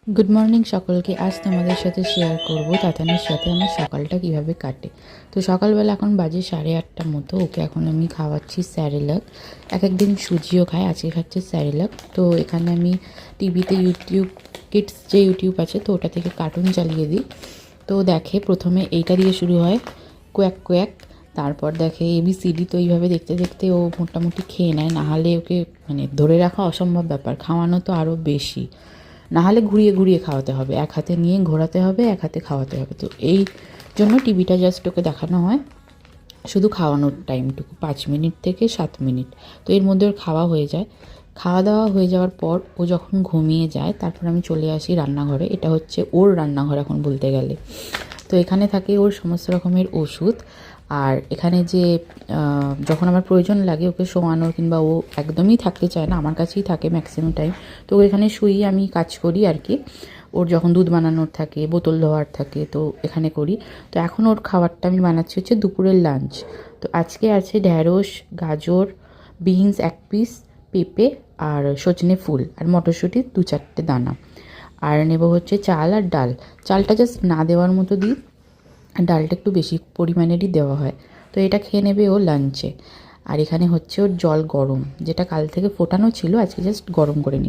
Good morning সকলকে। আজ তোমাদের সাথে শেয়ার করব তাতানের সাথে আমার সকালটা কিভাবে কাটে। তো সকালবেলা এখন বাজে 8:30 মতো। ওকে এখন আমি খাওয়াচ্ছি স্যারেলাক। এক একদিন সুজিও খায়, আজকে খাচ্ছে স্যারেলাক। তো এখানে আমি টিভিতে ইউটিউব কিডস যে ইউটিউব আছে, তো ওটা থেকে কার্টুন চালিয়ে দিই। তো দেখে প্রথমে এইটা দিয়ে শুরু হয়, কোয়াক কোয়াক। তারপর দেখে এবিসিডি। তো এইভাবে দেখতে দেখতে ও মোটামুটি খেয়ে নেয়। নাহলে ওকে ধরে রাখা অসম্ভব ব্যাপার, খাওয়ানো তো আরও বেশি। নাহলে ঘুরিয়ে ঘুরিয়ে খাওয়াতে হবে, এক হাতে নিয়ে ঘোরাতে হবে, এক হাতে খাওয়াতে হবে। তো এই জন্য টিভিটা জাস্ট ওকে দেখানো হয় শুধু খাওয়ানোর টাইমটুকু, 5 মিনিট থেকে 7 মিনিট। তো এর মধ্যে ওর খাওয়া হয়ে যায়। খাওয়া দাওয়া হয়ে যাওয়ার পর ও যখন ঘুমিয়ে যায়, তারপর আমি চলে আসি রান্নাঘরে। এটা হচ্ছে ওর রান্নাঘর এখন বলতে গেলে। তো এখানে থাকে ওর সমস্ত রকমের ওষুধ। আর এখানে যে যখন আমার প্রয়োজন লাগে ওকে শোয়ানোর, কিংবা ও একদমই থাকতে চায় না, আমার কাছেই থাকে ম্যাক্সিমাম টাইম। তো এখানে শুয়েই আমি কাজ করি আর কি। ওর যখন দুধ বানানোর থাকে, বোতল ধোয়ার থাকে, তো এখানে করি। তো এখন ওর খাবারটা আমি বানাচ্ছি হচ্ছে দুপুরের লাঞ্চ। তো আজকে আছে ঢ্যাঁড়স, গাজর, বিনস 1 পিস, পেঁপে আর সজনে ফুল আর মটরশুঁটি 2-4টে দানা। আর নেব হচ্ছে চাল আর ডাল। চালটা জাস্ট না দেওয়ার মতো দিই, আর ডালটা একটু বেশি পরিমাণেরই দেওয়া হয়। তো এটা খেয়ে নেবে ও লাঞ্চে। আর এখানে হচ্ছে ওর জল গরম, যেটা কাল থেকে ফোটানো ছিল, আজকে জাস্ট গরম করে নিই।